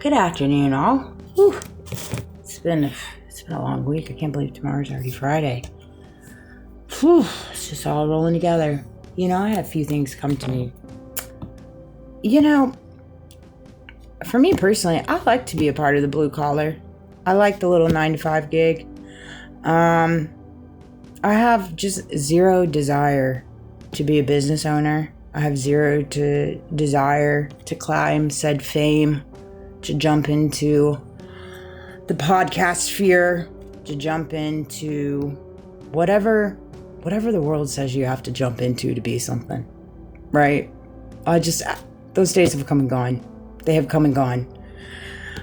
Good afternoon, all. Whew. It's been a long week. I can't believe tomorrow's already Friday. Whew. It's just all rolling together. I had a few things come to me. For me personally, I like to be a part of the blue collar. I like the little 9-to-5 gig. I have just zero desire to be a business owner. I have zero desire to climb said fame, to jump into the podcast sphere, to jump into whatever the world says you have to jump into to be something, right? Those days have come and gone. They have come and gone.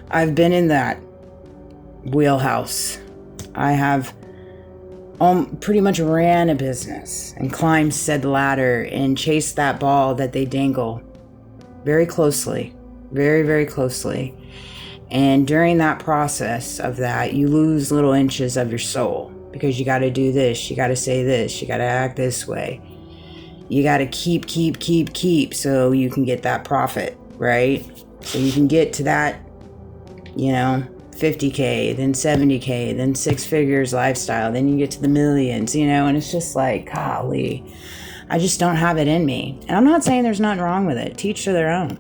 I've been in that wheelhouse. I have pretty much ran a business and climbed said ladder and chased that ball that they dangle very closely, very, very closely. And during that process of that, you lose little inches of your soul because you got to do this, you got to say this, you got to act this way. You got to keep so you can get that profit, right? So you can get to that, 50K, then 70K, then 6 figures lifestyle, then you get to the millions, and it's just like, golly, I just don't have it in me. And I'm not saying there's nothing wrong with it. Teach to their own.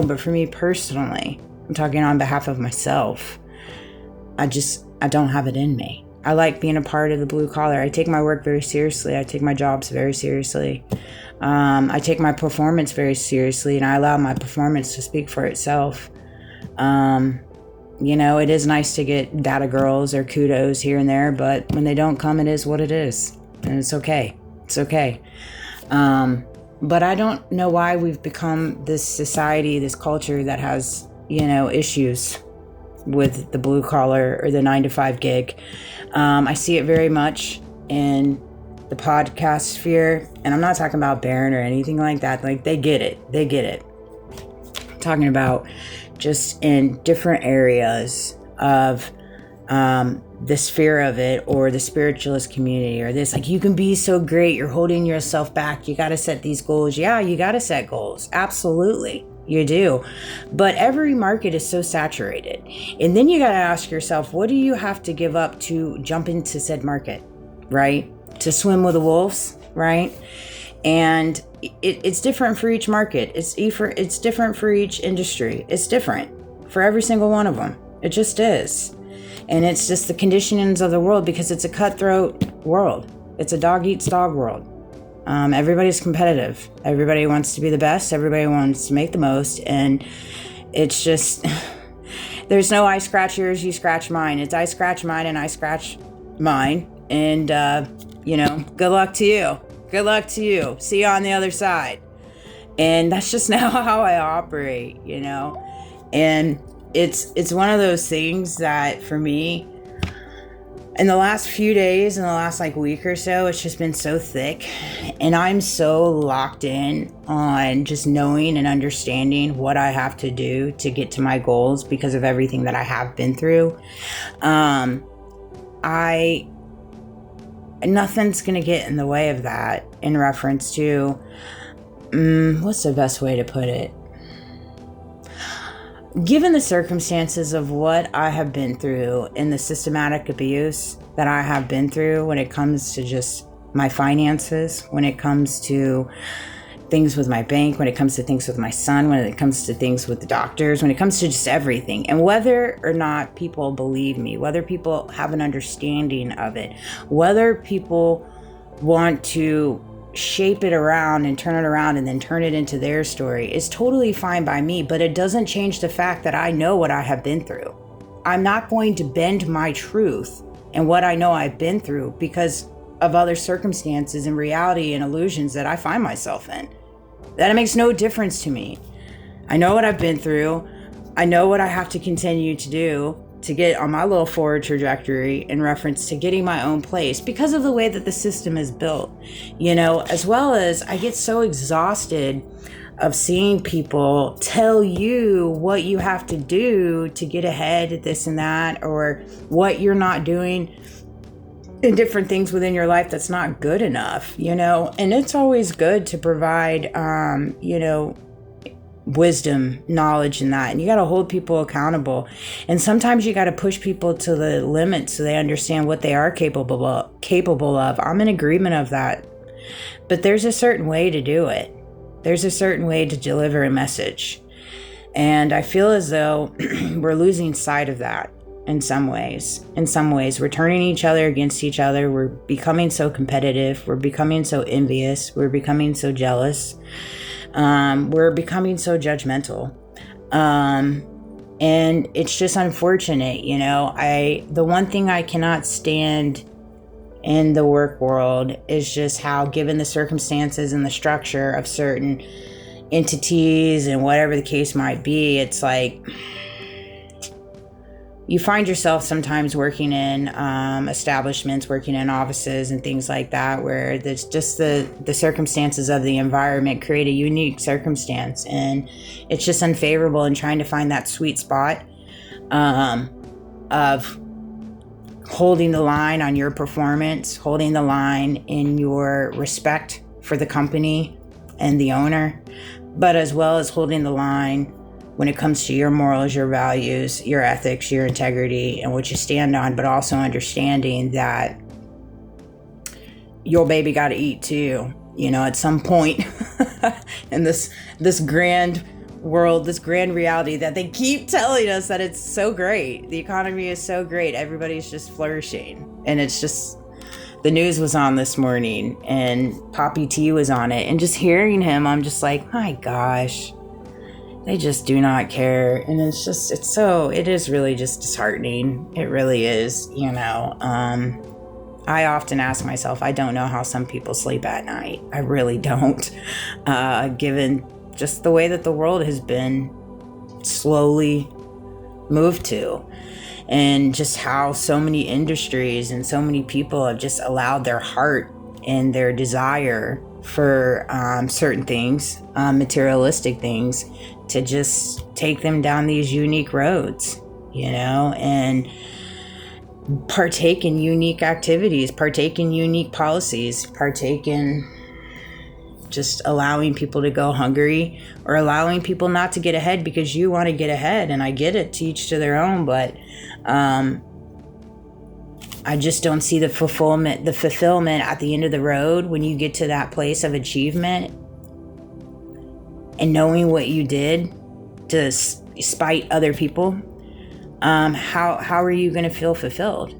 But for me personally, I'm talking on behalf of myself. I don't have it in me. I like being a part of the blue collar. I take my work very seriously. I take my jobs very seriously. I take my performance very seriously, and I allow my performance to speak for itself. It is nice to get data girls or kudos here and there, but when they don't come, it is what it is. And it's okay. It's okay. But I don't know why we've become this society, this culture that has, issues with the blue collar or the 9-to-5 gig. I see it very much in the podcast sphere, and I'm not talking about Barron or anything like that. Like, they get it. I'm talking about just in different areas of the sphere of it, or the spiritualist community, or this, like, you can be so great, you're holding yourself back, you got to set these goals. Yeah, you got to set goals. Absolutely, you do. But every market is so saturated. And then you got to ask yourself, what do you have to give up to jump into said market, right? To swim with the wolves, right? And it's different for each market. It's different for each industry. It's different for every single one of them. It just is. And it's just the conditionings of the world, because it's a cutthroat world. It's a dog eats dog world. Everybody's competitive. Everybody wants to be the best. Everybody wants to make the most. And it's just, there's no I scratch yours, you scratch mine. It's I scratch mine and I scratch mine. And, good luck to you. Good luck to you. See you on the other side. And that's just now how I operate, And it's one of those things that for me, in the last few days, in the last week or so, it's just been so thick. And I'm so locked in on just knowing and understanding what I have to do to get to my goals because of everything that I have been through. Nothing's going to get in the way of that in reference to, what's the best way to put it? Given the circumstances of what I have been through and the systematic abuse that I have been through when it comes to just my finances, when it comes to things with my bank, when it comes to things with my son, when it comes to things with the doctors, when it comes to just everything. And whether or not people believe me, whether people have an understanding of it, whether people want to shape it around and turn it around and then turn it into their story is totally fine by me, but it doesn't change the fact that I know what I have been through. I'm not going to bend my truth and what I know I've been through because of other circumstances and reality and illusions that I find myself in. That makes no difference to me. I know what I've been through. I know what I have to continue to do to get on my little forward trajectory in reference to getting my own place because of the way that the system is built, as well as I get so exhausted of seeing people tell you what you have to do to get ahead at this and that, or what you're not doing in different things within your life that's not good enough, and it's always good to provide, wisdom, knowledge, and that. And you got to hold people accountable. And sometimes you got to push people to the limit so they understand what they are capable of. I'm in agreement of that. But there's a certain way to do it. There's a certain way to deliver a message. And I feel as though we're losing sight of that in some ways. In some ways, we're turning each other against each other. We're becoming so competitive. We're becoming so envious. We're becoming so jealous. We're becoming so judgmental. And it's just unfortunate, you know. The one thing I cannot stand in the work world is just how, given the circumstances and the structure of certain entities and whatever the case might be, it's like you find yourself sometimes working in establishments, working in offices and things like that, where there's just the circumstances of the environment create a unique circumstance, and it's just unfavorable. And trying to find that sweet spot of holding the line on your performance, holding the line in your respect for the company and the owner, but as well as holding the line when it comes to your morals, your values, your ethics, your integrity, and what you stand on, but also understanding that your baby got to eat too, you know, at some point in this grand world, this grand reality that they keep telling us that it's so great. The economy is so great. Everybody's just flourishing. And it's just, the news was on this morning and Poppy T was on it, and just hearing him, I'm just like, my gosh, they just do not care. And it's it is really just disheartening. It really is, you know. I often ask myself, I don't know how some people sleep at night. I really don't, given just the way that the world has been slowly moved to, and just how so many industries and so many people have just allowed their heart and their desire for certain things, materialistic things, to just take them down these unique roads, you know, and partake in unique activities, partake in unique policies, partake in just allowing people to go hungry, or allowing people not to get ahead because you want to get ahead. And I get it, to each to their own, but I just don't see the fulfillment at the end of the road when you get to that place of achievement and knowing what you did to spite other people. How are you going to feel fulfilled?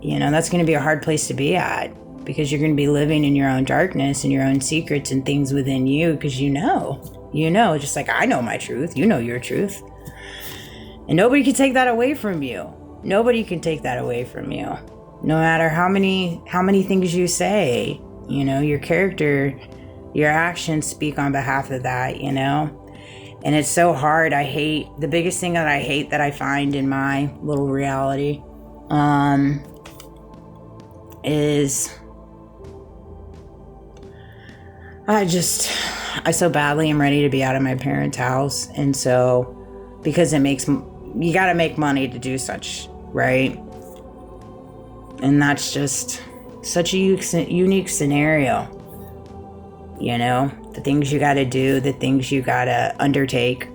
You know, that's going to be a hard place to be at, because you're going to be living in your own darkness and your own secrets and things within you, because you know, just like I know my truth, you know your truth. And nobody can take that away from you. Nobody can take that away from you. No matter how many things you say, you know, your character, your actions speak on behalf of that, you know. And it's so hard. The biggest thing that I hate that I find in my little reality is I so badly am ready to be out of my parents' house. And so, because you got to make money to do such, right? And that's just such a unique scenario. You know, the things you got to do, the things you got to undertake,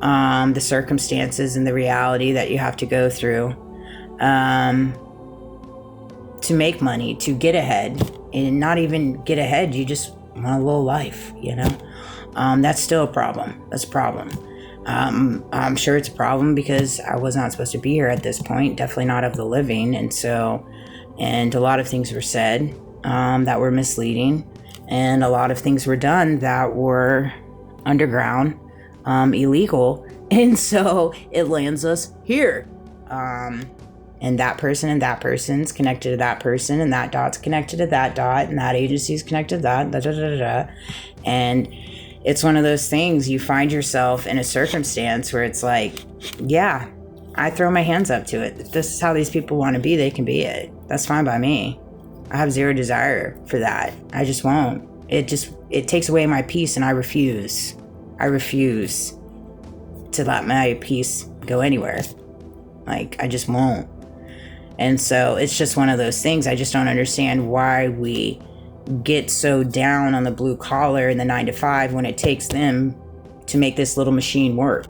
the circumstances and the reality that you have to go through to make money, to get ahead. And not even get ahead, you just want a little life, you know. That's still a problem. That's a problem. I'm sure it's a problem because I was not supposed to be here at this point, definitely not of the living. And a lot of things were said that were misleading, and a lot of things were done that were underground, illegal. And so it lands us here. And that person's connected to that person, and that dot's connected to that dot, and that agency's connected to that, da, da, da, da, da. And it's one of those things, you find yourself in a circumstance where it's like, yeah, I throw my hands up to it. If this is how these people want to be, they can be it. That's fine by me. I have zero desire for that. I just won't. It takes away my peace, and I refuse. I refuse to let my peace go anywhere. Like, I just won't. And so it's just one of those things. I just don't understand why we get so down on the blue collar and the 9 to 5 when it takes them to make this little machine work.